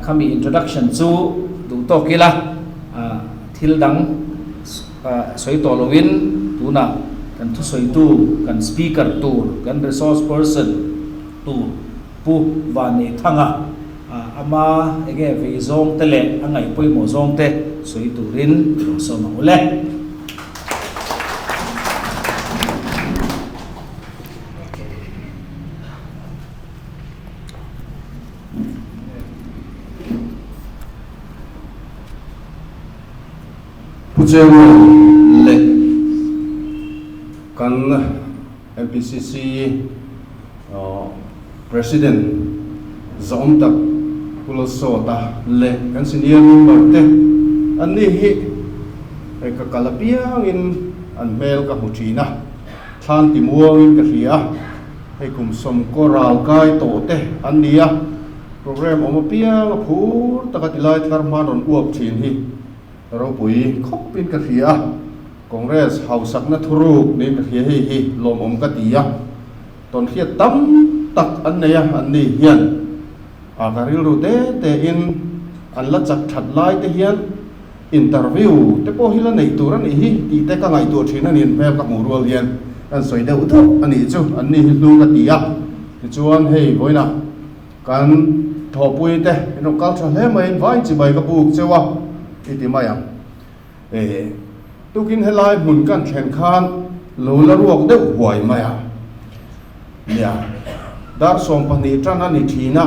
kami introduction chu du to kila thil dang soi to lovin tuna kan thu soi tu kan speaker tu kan resource person tu pu vani thanga ama ege ve zong tele angai poi mo zong te soi turin lo so ma ule Pujewo le kan MPCC president zom tak pulsota le kan senior member te ani hi ka kalapiang in an mel ka huchina than timuang in ka ria hai kum som koral kai to te ania program omopiang phur takatilai tharman on uap thin hi ro pui khop pin ka ria congress hausak na thuruk ni ka ria hi lom om ka tia ton khia tam tak an neya an ni hian akaril ru te in an la chak that lai te hian interview te po hila nei tur an hi ti te ka ngai tur thina nin pe ka murual hian an soi de utho ani chu an ni lu ka tia ti chuan hei boina kan thopui te ino culture le mai vai chi bai ka buk chewa iti maya tukin helai mun kan thlen khan lo la ruak de huai maya ya dar som pani trana ni thina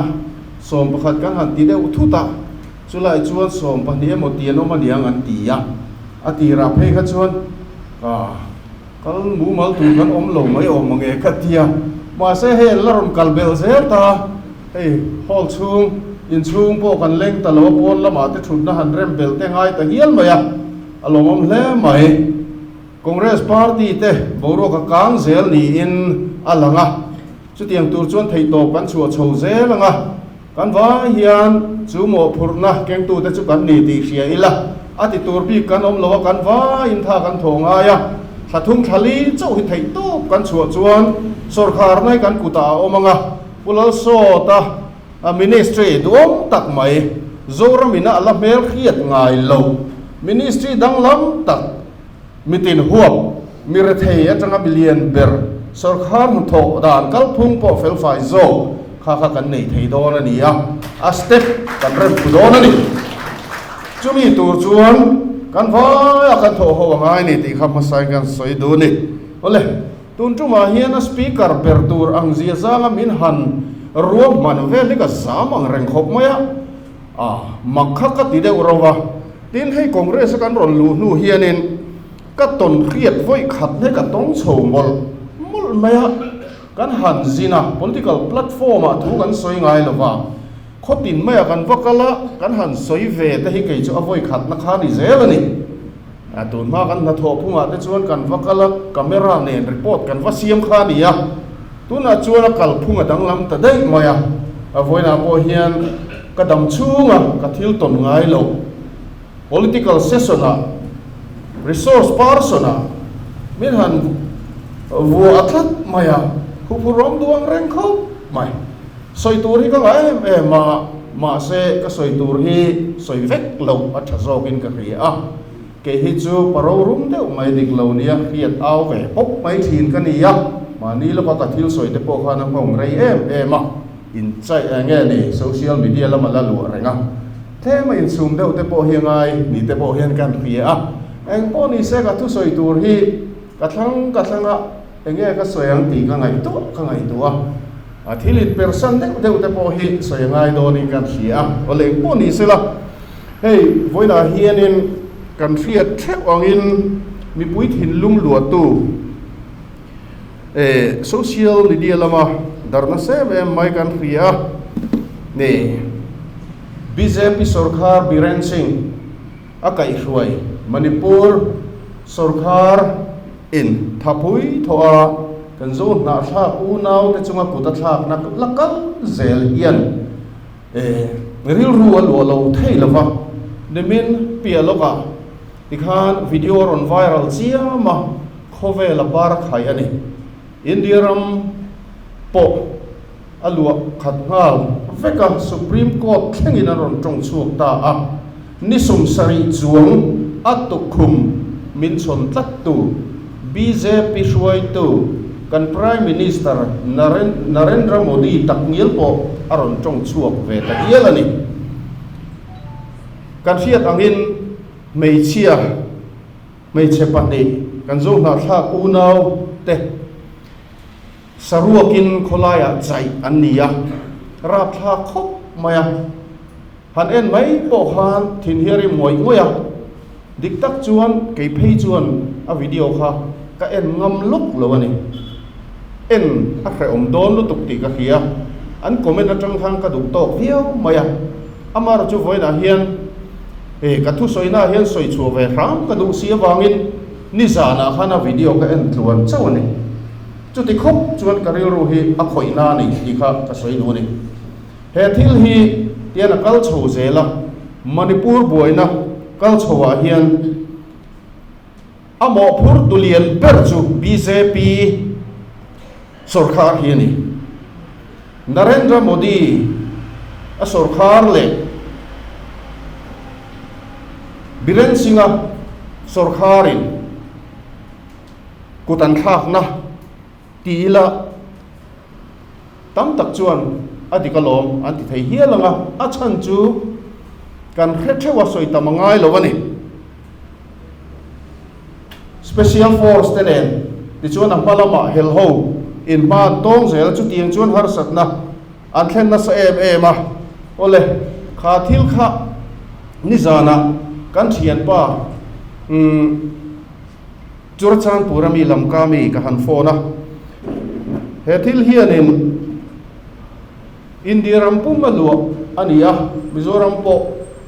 som pakhat kan han ti de uthuta chulai chuan som pani mo tiano ma niang an tia ati ra phe kha chuan kal mu mal tu kan om lo mai om nge kha tia ma se he larom kalbel se ta hey hol chung in chung po kan leng ta lo pon lama te thun na han rem bel te ngai ta hial maya alomom hle mai congress party te boro ka kang zel ni in alanga chu tiang tur chuan thei to kan chu chho zelanga kan va hian chu mo phurna keng tu te chu kan ni ti hria ila ati tur bi kan om lo kan va in tha kan thonga ya thathung thali chau hi thei to kan chu chuan sarkar nai kan kuta omanga pulal so ta ministry dom tak mai zoramina ala mel khiat ngai lo ministry danglam tak mitin huap mirethei atanga billion ber sarkar tho dan kalphung po fel fai zo kha kan nei thei don ani a step kan rem don ani chumi tur chuan kan vai kan tho ho ngai ni ti kham sai kan soi do ni ole tun chuma hian a speaker ber tur ang zia zanga min han ruam man vel ka samang reng khop maya makha ka ti de urawa tin hei congress kan ron lu nu hianin ka ton khiat voi khat ne ka tong chho mol maya kan han zina political platform a thu kan soi ngai lova khotin maya kan vakala kan han soi ve te hi kei chu avoi khat na kha ni zel ani atun ma kan na tho phunga te chuan kan vakala camera nen report kan va siam kha ni ya tuna chuan kal phunga danglam ta dei maya avoina po hian ka dam chunga ka thil ton ngai lo political session a resource person a min han vu atlat maya hupurom duang reng kho mai soi tur hi ka ngai ma se ka soi tur hi soi vek lo athazo kin ka ria ke hi chu paro rum de mai dik lo nia khiat aw ve pok mai thin ka ni ya ma ni lo ka thil soi te po khana ngong rei em a in chai nge ni social media lama la lu renga the ma in sum de te po hi ngai ni te po hian kan ria eng po ni se ka thu soi tur hi ka thlang a enge ka soyang ti ka ngai tu a thilit person de te po hi soyangai do ni kan ria ole po ni se la hey voina hianin kan ria thep angin mi pui thin lum lu tu social media lama darna se mai kan ria ne BJP sarkar Biren Singh akai hruai Manipur sarkar in thapui thoa kan zo na tha u nau te chunga kuta thak na lakal zel hian ril rual lo thei lova demin pia loka ikhan video on viral chiama khove la bar khai ani indiaram po alua khat ngal veka Supreme Court thlengin an ron tong chuak ta a nisum sari chuang atukhum min chon tlat tu BJP hruai tu kan Prime Minister Narendra Modi takngil po aron tong chuak ve ta hial ani kan fiat angin meichia meiche pati kan zo na thak unau te saruakin kholaya chai ania rap tha khop maya han en mai po han thin hiari moi ngoya diktak chuan ke phei chuan a video kha ka en ngam luk lo ani en a khre om don lu tuk ti ka khia an comment atang khang ka duk tok hiao maya amar chu voina hian ka thu soina hian soi chu ve ram ka du sia wangin ni zana khana video ka en tluan chawani chu ti khop chuan ka ril ru hi a khoina ni ti kha ka soi nu ni he thil hi tiana kal chho zela Manipur boina kal chhowa hian amo phur tulian per chu BJP sarkar hi ni Narendra Modi a sarkar le Biren Singha sarkarin kutan thak na tila tam tak chuan ati kalom anti thei hialanga a chan chu kan khethewa soi tamangai lowani special force tenen ti chuan ang palama helho in ma tong zel chu tiang chuan har satna an thlen na sa em a ole kha thil kha nizana kan thian pa churchan purami lamkami ka han phona he thil hianin indiram pumalu ania mizoram po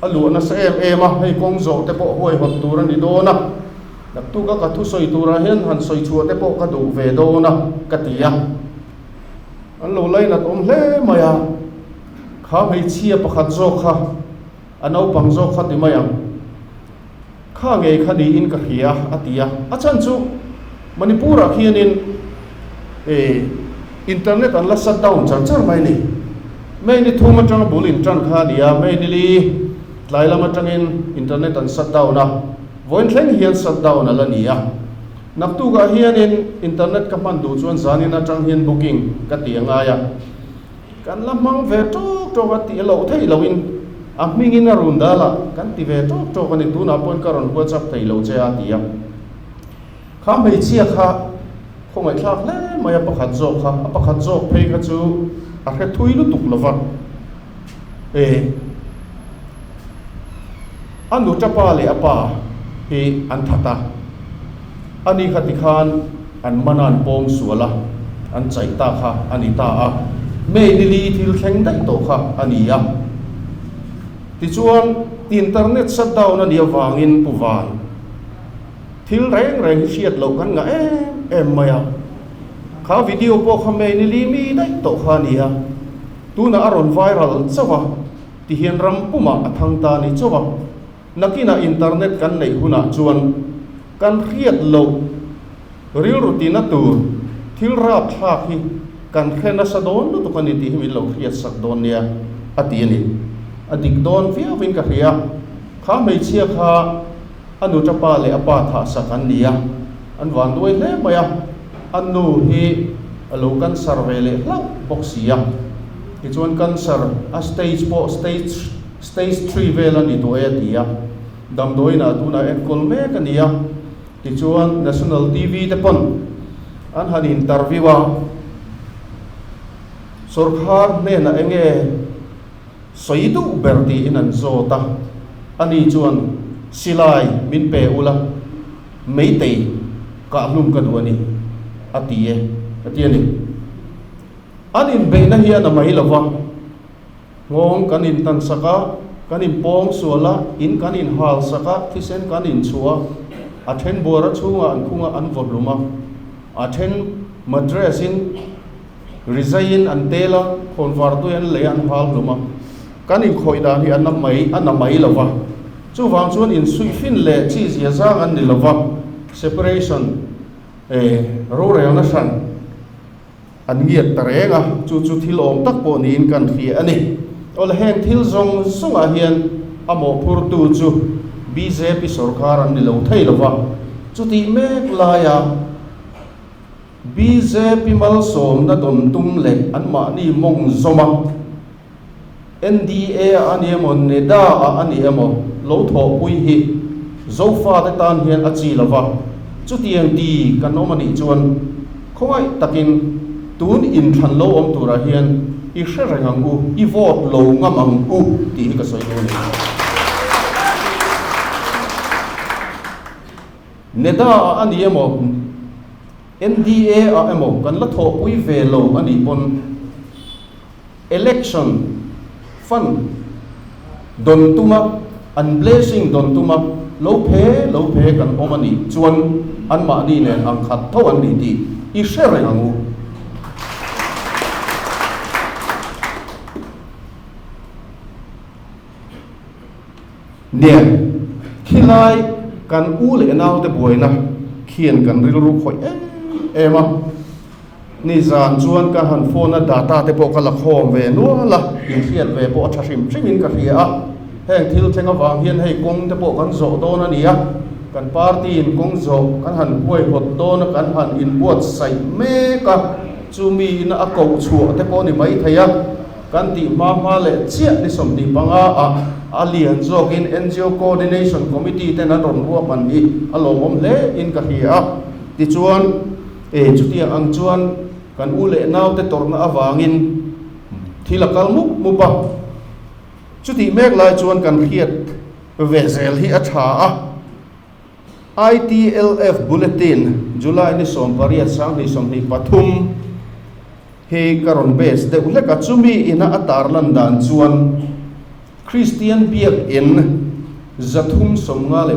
alu na sa em a hei kongzo te po hoi hot turan ni dona naktu ka thu soi tura hen han soi chu te po ka du ve dona katia an lo lai na tom hle maya kha hei chia pakhat zo kha anau pang zo kha ti mayam kha nge khadi in ka hia atia achan chu Manipura khianin internet an la shut down char mai ni mai ni thuma tang bulin tang kha dia mai ni li tlailama tangin internet an shut down na voin thleng hian shut down ala nia naktu ga hianin internet ka man du chuan zanin atang hian booking ka tianga ya kan lamang ve tok tok ati lo thei loin amingin na rundala kan ti ve tok tok ani tu na pon karon WhatsApp thei lo che atia kham hei chia kha khomai thak le maya pakhat zo phei kha chu a khe thui lu tuk lova anu tapa le apa hi an thata ani khati khan an manan pom suala an chai ta kha ani ta a me dili thil thleng dai to kha ani ya ti chuan internet shutdown ani awangin puwan thil reng hiat lo kan nga em maya kha video po kha me ni li mi dai to kha ni ya tu na aron viral chawa ti hian ram puma athang ta ni chawa nakina internet kan nei huna chuan kan khiat lo real routine tur thil rap thak hi kan khena sadon lu to kan ti hi lo khiat sadon nia ati ni adik don fia win ka ria kha mei chia kha anu tapa le apa tha sakan nia an wan doi le maya anu hi alo kan survey le lau boxia ti chuan kan sar a stage 3 vela ni to e dia dam doina tuna en kolme kania ti chuan national TV te pon an han interviewa sarkar ne na enge soidu berti in an zota ani chuan silai min pe ula meitei ka hlum ka duani atie ni anin be na hian a mai lova ngong kanin tan saka kanin pom suala in kanin hal saka thisen kanin chua athen bora chunga an khunga an voluma athen madrasin resign an tela khonwar tu en le an hal luma kanin khoida hi an mai lova chu wang chuan in sui fin le chi zia zang an ni lova separation rural na san an nghiệt tarenga chu thil om tak po nin kan khi ani ol hen thil zong sunga hian amo phurtu chu BJP sarkar an lo thei lova chu ti mek laya BJP mal som na don tum le an ma ni mong zoma NDA ani mon neda ani amo lo tho pui hi zo fa ta tan hian achi lova chu tiang ti kan omani chuan khoi takin tun in than lo om tura hian i hrerangang u i vote lo ngamang u ti ka soi lo ni neda ani amo NDA amo kan la tho pui ve lo ani pon election fun don tuma an blessing don tuma lo phe kan omani chuan an ma ni nen ang khat tho an ni ti i shere angu nen khilai kan u le nau te boina khian kan ril ru khoi ema ni zan chuan ka han phone data te po kala khom ve no la in khian ve po thashim trimin ka ria heng thil thenga wang hian hei kong te po kan zo do na nia kan party in kong zo kan han huai hot do na kan han in buat sai me ka chumi na a ko chu te po ni mai thaya kan ti ma le chia ni som ni panga a lian zok in NGO coordination committee te na ron ruak man ni along om le in ka ria ti chuan chu ti ang chuan kan u le nau te torna awangin thilakal mu pa chu ti mek lai chuan kan khiat vezel hi a tha a ITLF bulletin July ni som pariat sang ni som ni pathum he karon base de ule ka chumi ina atar landan chuan Christian biak in zathum somnga le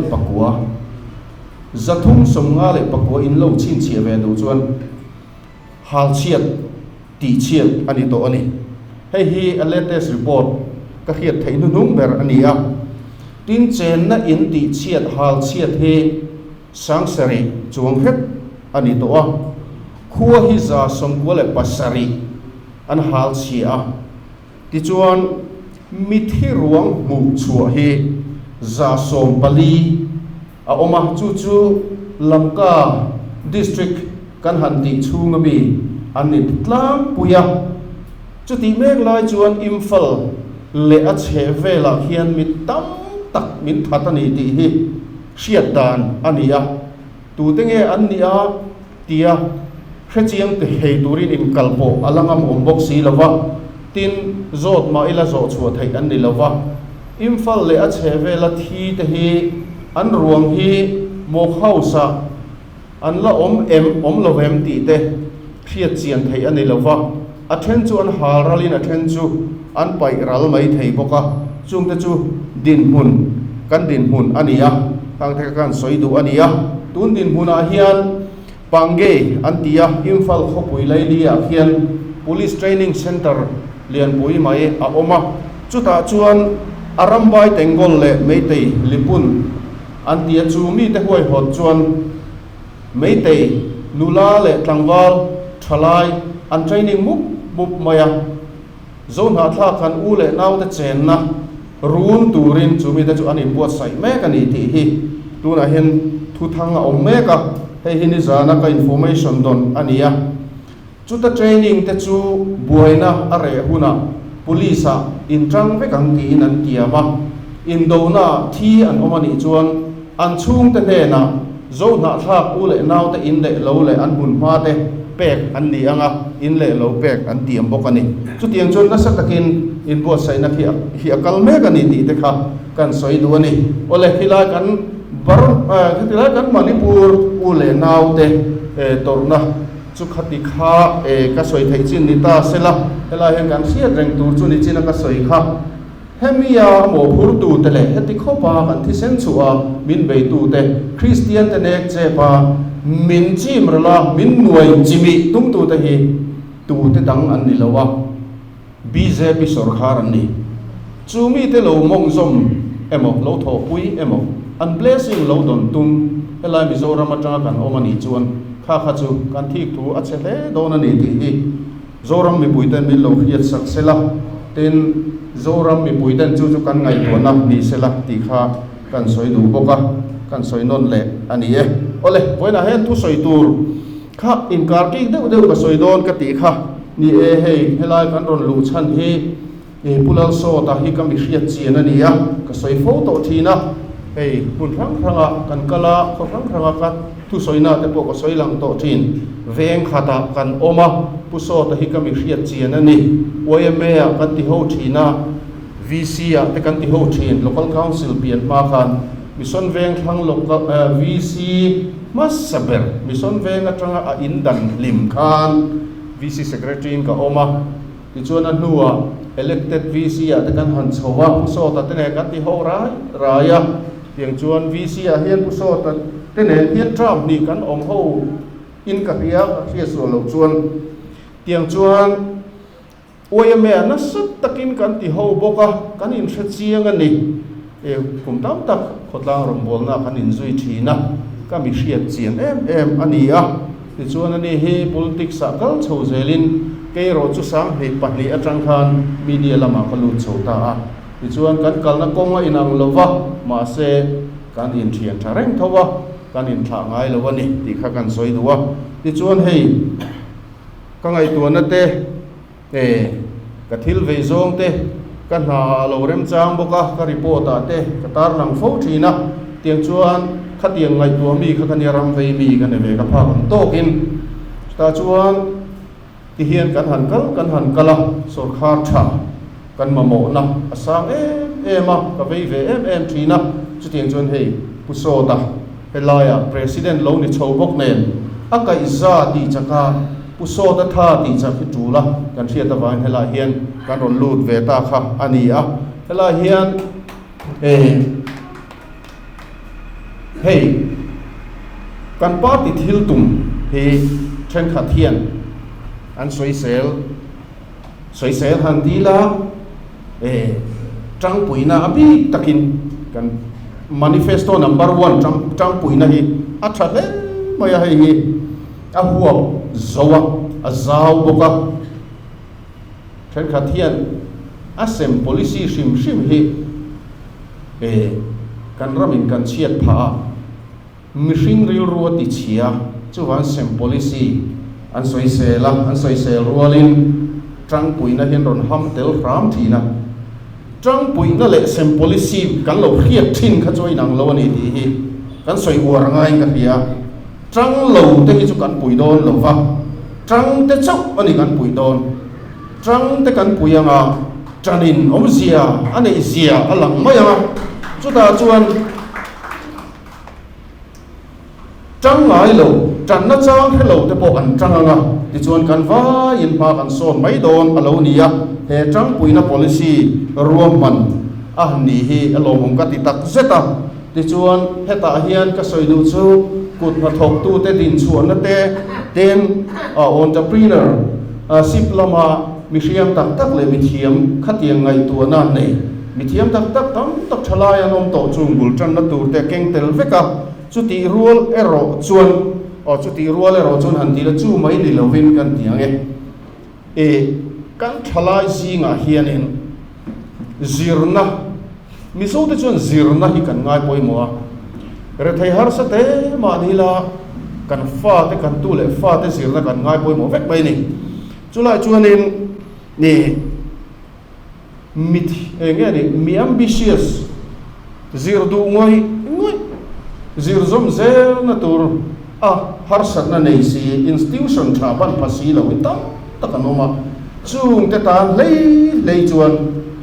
pakwa in lo chin chia ve do chuan hal chiat ti chiat ani to ani hei hi a latest report ka khiat theinu nung ber ania tin chen na in ti chiat hal chiat he sang sari chuang het ani to a khuwa hi za somkwale pasari an hal chia ti chuan mithi ruang mu chua hi za som pali a oma chu lamka district kan han ti chunga bi anit tlang puya chu ti mek lai chuan imphal le a che vela hian mi tam tak min thatani ti hi hriat dan ania tu tenge ania tia khrechiang te hei turin in kalpo alangam ombok si lova tin zot ma ila zo chua thai an ni lova imphal le a che vela thi te hi an ruang hi mo khausa an la om lovem ti te khiat chian thei ani lova a then chu an hal ralin a then chu an pai ral mai thei boka chung te chu din hun ania kang the kan soi du ania tun din huna hian pangge an tia imphal khopui lai lia hian police training center lian pui mai a oma chuta chuan arambai tengol le meitei lipun an tia chu mi te huai hot chuan meitei nula le tlangwal thalai an training mup maya zone ha thla khan u le nau te chen na run turin chu mi te chu ani buat sai me ka ni ti hi tuna hen thu thanga om me ka hei hini zana ka information don ania chuta training te chu buaina are huna police in trang ve kang ti nan tiama in dona thi an omani chuan an chung te ne na zo na thak u le nau te in le lo le an hun ma te pek an ni anga in le lo pek an tiam bokani chu tiang chon na satakin in bo sai na hi akal me ka ni ti te kha kan soi du ani ole khila kan bar khila kan manipur u le nau te torna chu khati kha ka soi thei chin ni ta sela hela hen kan sia reng tur chu ni chin ka soi kha hemia mo phur tu te le heti khopa kan thi sen chua min be tu te Christian te nek che pa min chim rala min nuai chimi tum tu te hi tu te dang an ni lawa BJP sarkar an ni chumi te lo mong zom emo lo tho pui emo an blessing lo don tum hela mizoram atanga kan omani chuan kha kha chu kan thik thu a che hle don ani ti hi zoram mi puiten min lo hiat sak sela ten zoram mi puiten chu kan ngai to na ni sela ti kha kan soi du boka kan soi non le ani e ole voina hen thu soi tur kha inkar ki deu ka soi don ka ti kha ni e hei helai kan ron lu chan hi e pulal so ta hi ka mi hriat chian ani a ka soi photo thina hei hun rang ranga kan kala kho rang ranga ka thu soina te po ko soi lang to thin veng khata kan oma pu so ta hi ka mi hriat chian ani OMA a kan ti ho thina VC a te kan ti ho thin local council pian ma khan mission veng thang local VC masaber mission veng atanga a indan lim khan VC secretary ka oma ti chuan a nuwa elected VC a te kan han chowa pu so ta te ne kan ti ho raya tiang chuan VC a hian pu so ta te ne hian Trump ni kan om ho in ka ria hria so lo chuan tiang chuan OMA na sat takin kan ti ho boka kan in hre chiang ani e kum tam tak khotlang rom bol na kan in zui thina ka mi hriat chian em ani a ti chuan ani he politics a kal chho zelin ke ro chu sang he pahli atang khan media lama ka lu chhota a ti chuan kan kalna konga inang lova ma se kan in thian thareng thowa kan in tha ngai lo ani ti kha kan soi duwa ti chuan hei ka ngai tu na te e ka thil ve zong te kan ha lo rem chang boka ka report a te ka tar lang fo thina tiang chuan khatiang ngai tu mi kha kan ram ve mi kan ve ka pha kan tokin ta chuan ti hian kan han kala sarkar tha kan mamo na asang ema ka ve em thina chu tiang chuan hei pu so ta helaya president lo ni chobok nen akai za ti chaka pu so ta tha ti chak hi tula kan thia ta van hela hian kan ron lut ve ta kha ani a hela hian hei kan pa ti thil tum he then kha thian an soi sel han ti la trang puina abi takin kan manifesto number 1 trang puina hi a thale maya hi a huwa zawa a zaw boka then kha thian a sem policy shim hi kan ramin kan chiat pha mihring ril ruwa ti chia chu wan sem policy an soi sel rualin trang puina hian ron ham tel ram thina trang puina le sem policy kan lo khiat thin kha choi nang lo ani ti hi kan soi war ngai ka hia trang lo te hi chu kan pui don lo va trang te chau ani kan pui don trang te kan puyanga tranin omzia ane zia alang mayanga chu ta chuan trang ngai lo tran na chang hello te po an trang anga ti chuan kan va in ma kan son mai don alo nia he trang puina policy ruam man a ni hi alo hong ka ti tak zeta ti chuan heta hian ka soi du chu kut ma thok tu te din chuan na te ten entrepreneur sip lama mi hriam tak le mi thiam khatiang ngai tu na nei mi thiam tak tam tak thalai anom to chung bul tran na tur te keng tel veka chu ti rual ero chuan chu ti rual ero chuan han ti la chu mai ni lovin kan tiang kan thalai zinga hianin zirna mi so te chuan zirna hi kan ngai poimo a re thai har sa te ma ni la kan fa te kan tu le fa te zirna kan ngai poimo vek mai ni chulai chuanin ni mit nge ni mi ambitious zir du ngoi zir zom zel na tur har sat na nei si institution tha ban phasi lo tam takanoma chung te ta lei chuan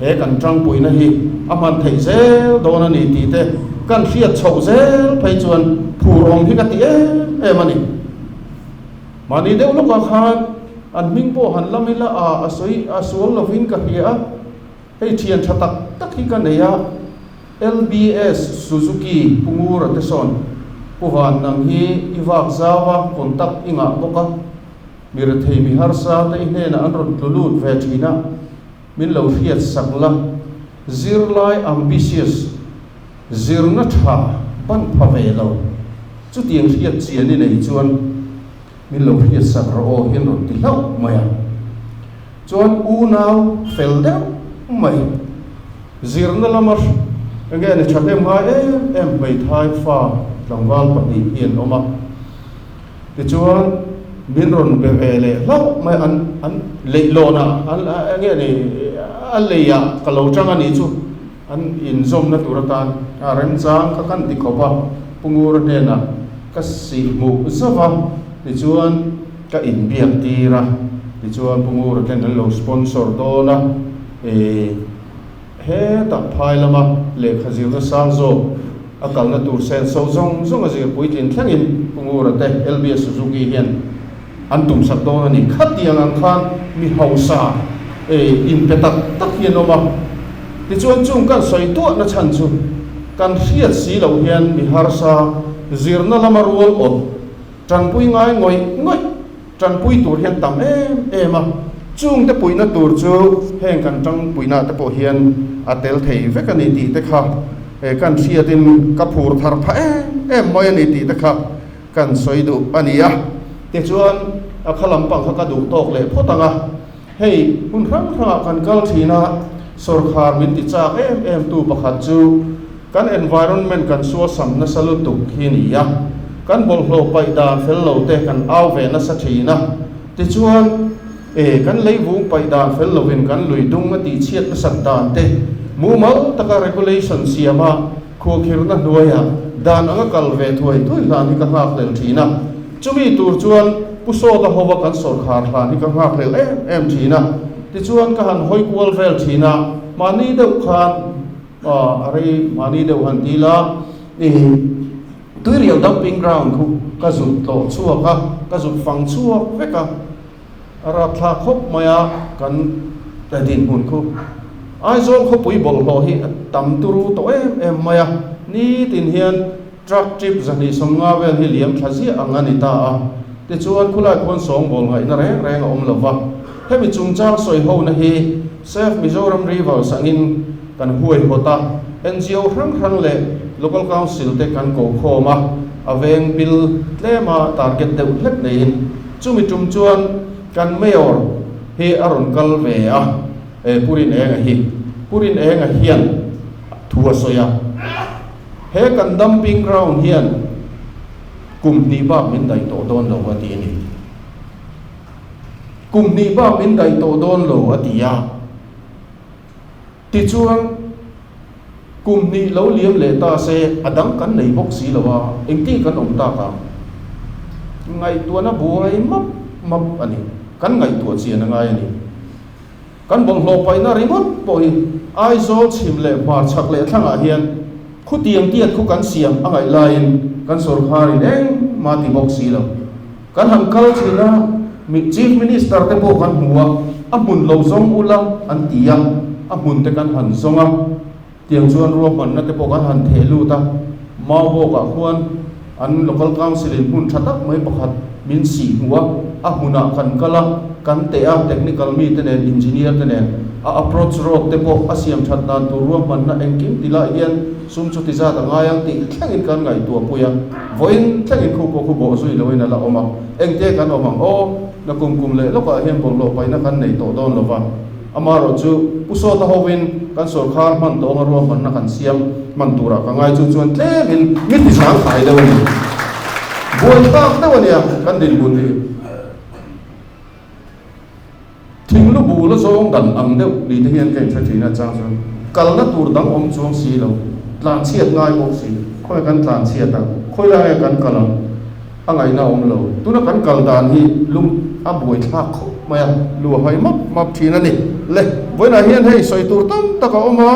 he kan trang pui na hi aman thei zel don ani ti te kan hriat chho zel phei chuan phurong hi ka ti mani mani deu lo ka khan an ming po han lamila asoi asual lovin ka hia hei thian thatak tak hi ka neya LBS Suzuki Pungur te son puwan nang hi iwak zawa kontak inga boka mir thei mi harsa te ine na anron tulut ve thina min lo hiat sakla zirlai ambitious zirna tha ban phave lo chu tiang hiat chian ni nei chuan min lo hi sak ro hin ron ti lau maya chuan u nau fel deuh mai zirna lamar enge ni thapem ha em mai thai fa langwal pahnih hian oma ti chuan min ron be vele lau mai an leilona an enge ni an leia kalo tanga ni chu an in zom na turatan a rem chang ka kan ti khopa pungur ne na ka si mu zawa ti chuan ka in biak tira ti chuan pungur ten lo sponsor dona he ta phai lama le khazir na sang zo akal na tur sen so zong zong azir puitin thlangin pungur te LBS Suzuki hian an tum sak dona ni khatiang ang khan mi hausa in petak tak hian oma ti chuan chung kan soi to na chan chu kan riat si lo hian mi harsa zirna lama rual ot tran pui ngai ngoi tran pui tur hian tam em a chung te pui na tur chu heng kan tang pui na te po hian atel thei vekani ti te kha kan riatin ka phur thar pha em moi ani ti te kha kan soi du ania ti chuan a khalam pang kha ka du tok le photanga hei hun rang rang kan kal thina sorkhar min ti chak em tu pakhat chu kan environment kan so sam na salutuk hinia kan bol hlo pai da fel lo te kan au ve na sa thina ti chuan kan leivung pai da fel lo vin kan lui dung ti chiat na san dan te mu mal taka regulation siama kho khir na noya dan anga kal ve thoi thui lan ni ka hak lel thina chumi tur chuan puso da howa kan sorkhar lan ni ka hak lel em thina ti chuan ka han hoi kwal vel thina mani deuh khan are mani deuh han tila tui riau dumping ground khu ka zut lo chuak ka zut fang chuak veka ara thla khop maya kan ta din hun khu ai zol kho pui bol ho hi tam turu to em maya ni tin hian truck trip zani somnga vel hi liam thazi angani ta a te chuan khulai khon song bol ngai na reng om lova hemi chungchang soi ho na hi Safe Mizoram River sangin kan huai hota NGO rang le local council te kan ko khoma aveng bill tlema target de utlet nein chumi tum chuan kan mayor he aron kal ve a purin enga hian thua soya he kan dumping ground hian kumni ba min dai to don lo ati ni kumni ba min dai to don lo atia ti chuan kumni lo liam le ta se adang kan nei bok si lawa engti kan om ta ka ngai tua na buai map ani kan ngai tua chi na ngai ani kan bol hlo pai na rimot poi ai zo chim le mar chak le thanga hian khu tiang tiat khu kan siam angai lain kan sor khari eng ma ti bok si lo kan han kal china mi chief minister te po kan huwa amun lo zong ulam an tiang amun te kan han zonga tiang chuan ro man na te po kan han thelu ta mau bo ka khuan an local council in hun thatak mai pakhat min si huwa ahuna kan kala kan te a technical mi te nen engineer te nen a approach road te po asiam that dan tu ro man na engkim tila hian sum chu ti za ta ngayang ti thlangin kan ngai tu puya voin thlangin khu bo zui loina la oma engte kan omang o na kum le loka hian bol lo pai na kan nei to don lova amaro chu puso ta hovin kan sorkhar man to ngaro man na kan siam man tura ka ngai chu chuan tlemin mit ti sang khai da wani boi ta da wani kan din bun ni thing lu bu lo zong dan ang deuh li te hian kai tha thina chang chuan kal na tur dang om chuang si lo tlan chiat ngai bok si khoi kan tlan chiat ta khoi la kan kala angai na om lo tuna kan kal dan hi lum a boi thak kho maya lu hai map thina ni le voina hian hei soi tur tam taka oma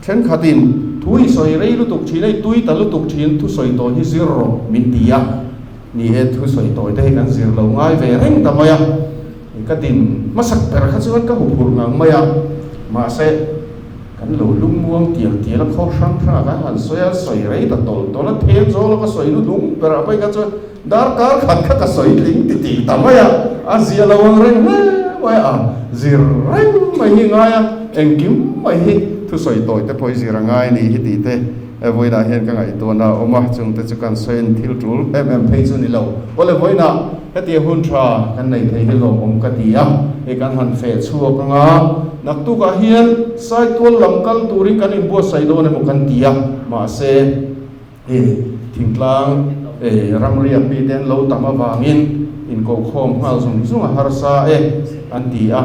then khatin thui soi rei lu tuk thina tui ta lu tuk thin thu soi to hi zero min tia ni he thu soi to te kan zir lo ngai ve reng ta maya ka din masak per kha chuan ka hupur ngang maya ma se kan lo lung muang tiang la kho sang ka han soya soi rei ta tol la the zo la ka soi lu lung per apai ka chuan dar kar khat kha ka soi ling ti ta maya a zia la wang reng mai zir reng mai hi ngaya engkim mai hi thu soi toi te poi zira ngai ni hi ti te voi na hian ka ngai to na oma chung te chu kan soin thil tul phei chu ni lo ole voi na heti hun tha kan nei thei hi lo om ka ti a e kan han fe chu ka nga nak tu ka hian sai tol lamkal turing kan in bo sai do ne mo kan ti a ma se e thingtlang ramria pi den lo tama wangin in ko khom hal sung sung har sa an ti a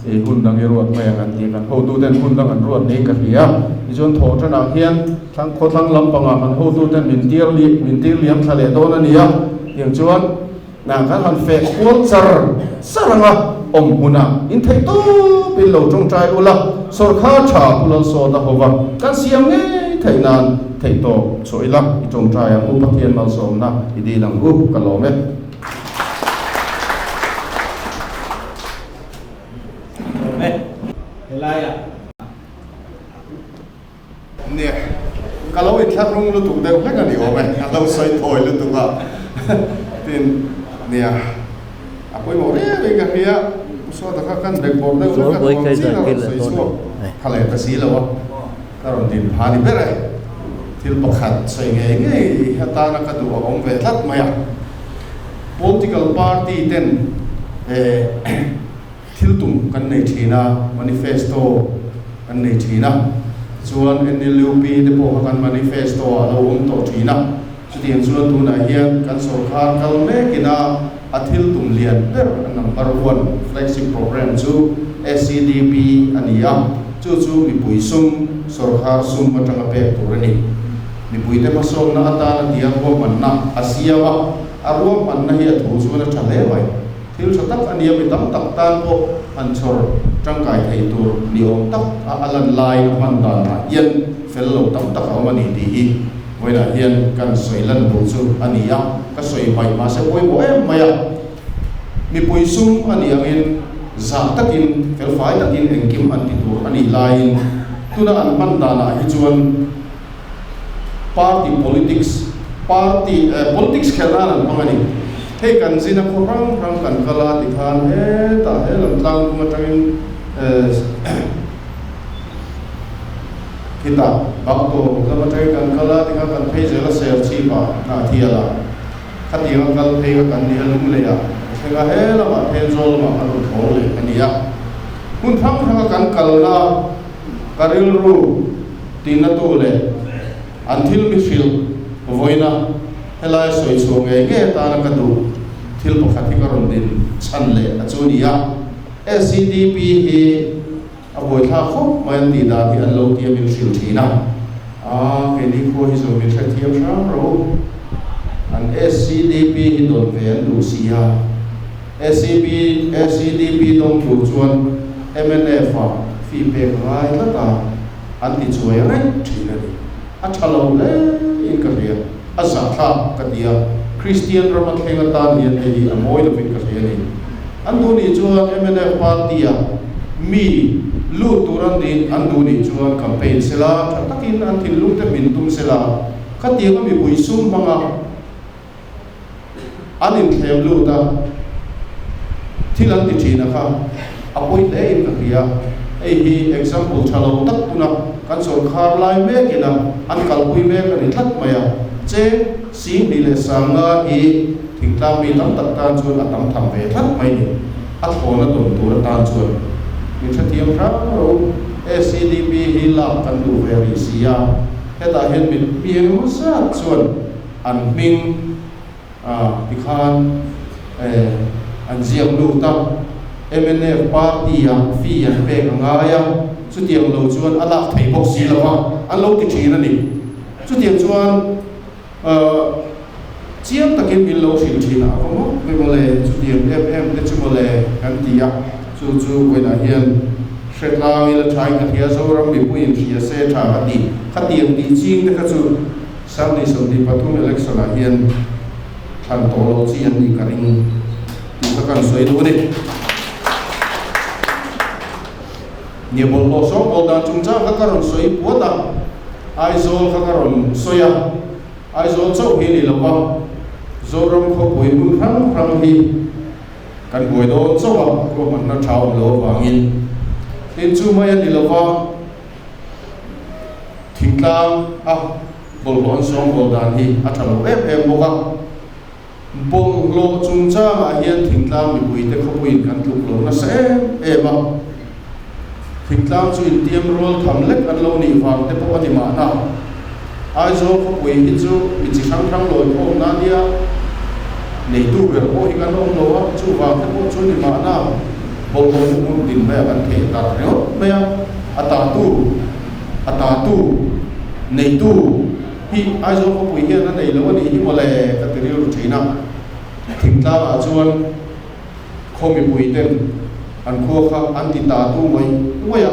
hun dang ruat mai an ti kan ho tu den hun dang an ruat nei ka hia i jon tho tha na hian thang kho thang lam panga kan ho tu den min tir liam thale do na nia yang chuan na kan han fe khol char saranga om huna in thei to pin lo trong trai ula sor kha cha pulal so da hova kan siam ne thei nan thei to choila i trong trai a u pathian mal som na i di lang u ka lo me nè cái lối thắt rung lu tụ đều hết là điều mà cái lối xoay thổi lu tụ vào tin nè à quay một đấy bên cái kia so ta các căn bẹt bột đây nó cái con gì là xoay xuống hay là ta xí là không cái rồi tin phá đi biết rồi thì bậc hạt xoay nghe nghe hạt ta nó cái tụ ông về thắt mày political party tên thil tum kan nei thina manifesto kan nei thina chuan NLUP te po kan manifesto alo to thina chutian chuan tu na hian kan sarkar kal me kina athil tum lian ber number 1 flagship program chu SCDP ania chu mi puisum sarkar sum matanga pe turani mi puite masom na ata na dia ko manna asiawa arwa manna hi athu chu na thale wai thil satak ania mi tam tak tan po anchor tangkai thei tur ni om tak alan lai man da na yen fellow tam tak awani ti hi voina hian kan soilan bu chu ania ka soi bai ma se poi bo em maya mi puisum ani angin za takin fel fai takin engkim an ti tur ani lain tuna an man da na hi chuan party politics khelan an mangani he kan zina ko rang kan kala ti khan he ta he lam tlang ma tangin kita bakto lam tangin kan kala ti kan phei jela ser chi pa na thiala khati ga kal phei ga kan ni alum le ya he ga he la ma phe zol ma alu thol le ania hun thang kan kal na karil ru tina tu le until mi feel voina helai soi so nge ta na ka du thil pakhat hi karon din chan le achunia SCDP hi aboi tha kho mai ti da hi an lo ti min sil thina ke ni ko hi zo mi thak thiam ram ro an SCDP hi don ve an du sia SCDP dong tu chuan MNF fi pe ngai la ta an ti chuai rai thina ni a thalo le in ka ria azatha kadia Christian Roman Kengatan hian hi amoi lo pin ka hian anduni chuan MNF party a mi lu turan din anduni chuan campaign sela takin an thin lu te min tum sela khatia ka mi buisum manga anin thlem lu ta thilan ti thina kha apoi le in ka ria hi example chalo tak tuna kan sarkar lai me kina an kalpui me ka ni thlat maya che si ni le sanga hi thingtlang mi tam tak tan chuan atam tham ve thlat mai ni a thona ton tur tan chuan mi thathiam ra ro SCDP hi la kan du very sia heta hen mi pieng mo sa chuan an ming pikhan an ziam lu ta MNF party a fi an pe nga ya chu tiang lo chuan ala thei bok si lawa an lo ti thina ni chu tiang chuan chiam takin min lo sil thina ko mo me mole chu tiang FM te chu mole kan tia chu ko na hian shetla ila thai ka thia zo ram mi puin thia se tha ka ti khatiang ti ching te ka chu sam ni so ti pathum election a hian than to lo chi an ni ka ring tu ka kan soi do ni ni bol lo so bol dan chung cha ka karon soi puata ai zol ka karon soya ai zol chau hi ni lawa zoram kho poi mun rang hi kan boi do chawa ko man na thau lo wangin tin chu mai ni lawa thingtlang bol lo an song bol dan hi a thalo em boka bol lo chung cha ma hian thingtlang mi pui te khopui kan tluk lo na se ema thingtlang chu in tiam rol tham lek an lo ni wang te po ani ma na ai zo khopui hi chu mi chi sang thang lo ko na dia nei tu ber ko hi kan ong lo a chu wang te po chu ni ma na bol lo mu din ba kan the ta reo me ata tu nei tu hi ai zo khopui hian na nei lo ani hi mo le ka ti ru thina thingtlang a chuan khomi pui ten an kho kha an ti ta tu mai moya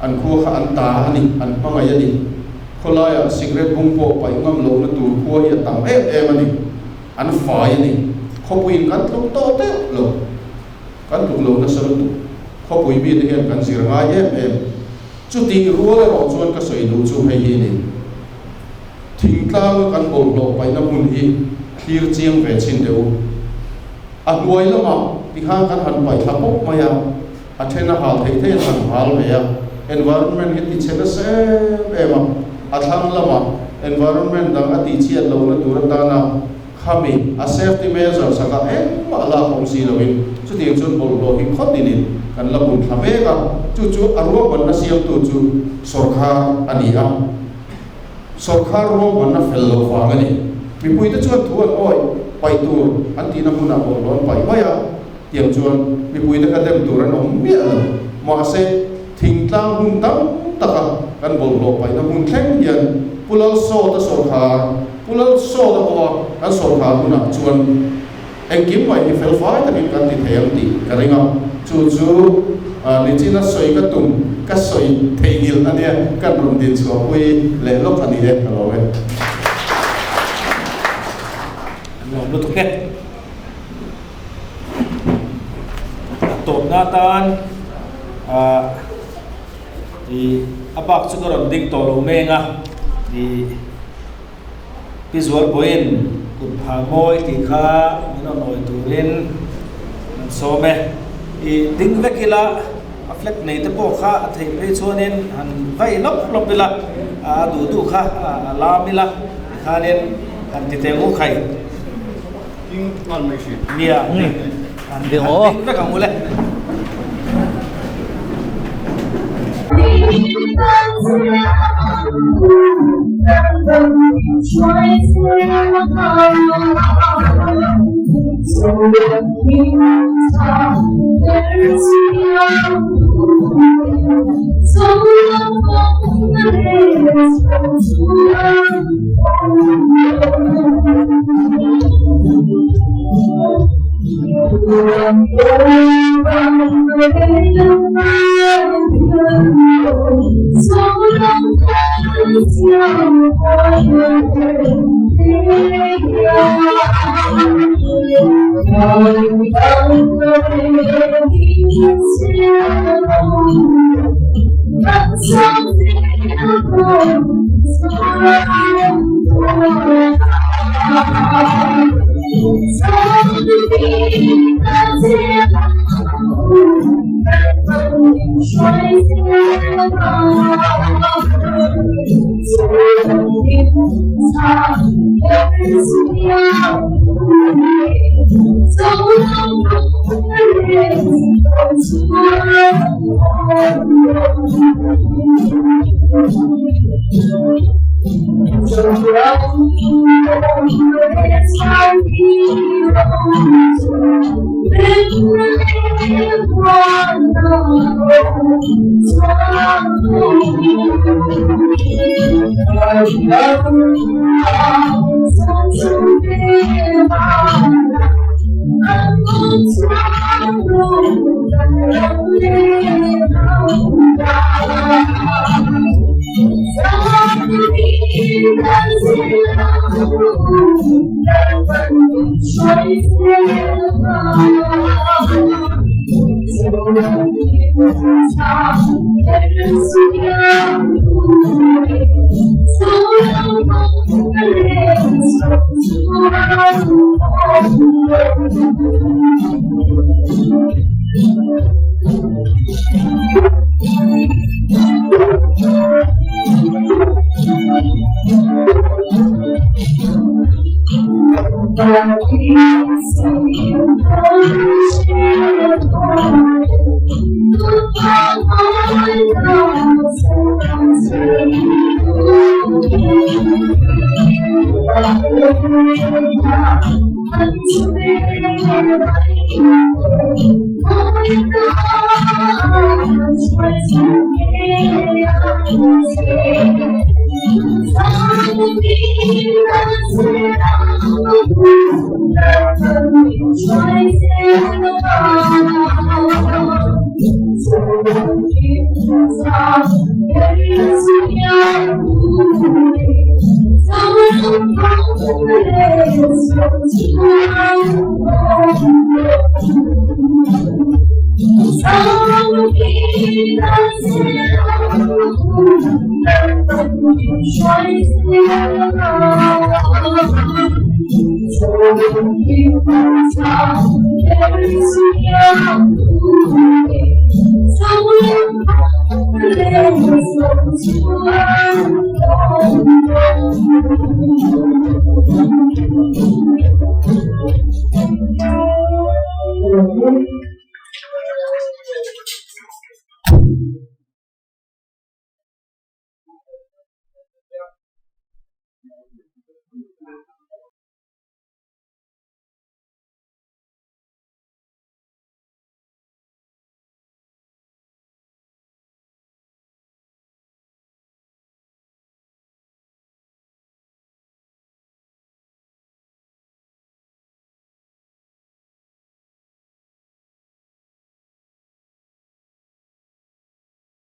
an kho kha an ta ani an pangai ani kholaya cigarette bung po pai ngam lo na tu kho ya tam em ani an fai ani khopui kan tluk to te lo kan tluk lo na sal tu khopui bi te hian kan sir nga em chu ti ru le ro chuan ka soi du chu hei hi ni thingtlang kan bol lo pai na mun hi clear chiang ve chin deu a nuai lama ti kha kan han pai thapok maya a thena hal thei the han hal meya environment hi ti chena se ema a thang lama environment dang a ti chiat lo na tur ta na khami a safety measure saka ala hom si lovin chu ti chun bol lo hi khot dinin kan la bun thame ka chu arwa ban na siam tu chu sarkar ani a sarkar ro ban na fel lo wa ngani mi pui ta chuan thuan oi pai tur an ti na huna bol lon pai maya tiang chuan mi pui ta ka dem tur an om mi a ma se thingtlang hun tam taka kan bol lo pai na hun thleng hian pulal so ta sarkar pulal so da ko kan sarkar huna chuan engkim mai hi fel fai ta kan ti theyam ti ka ringa chu ni china soi ka tum ka soi theigil ania kan rum din chu pui le lok ani le ka lo we lo tu ke top na tan di apak chu ko ram ding to lo menga di visual point kun pha moi ti kha no noi turin so me i ding vekila aflek nei te po kha thei pe chuanin han vai lop bila du kha la mila khanen kan ti te ngo khai ngon mấy chuyện nia đi hổ nó còn mua lên Someone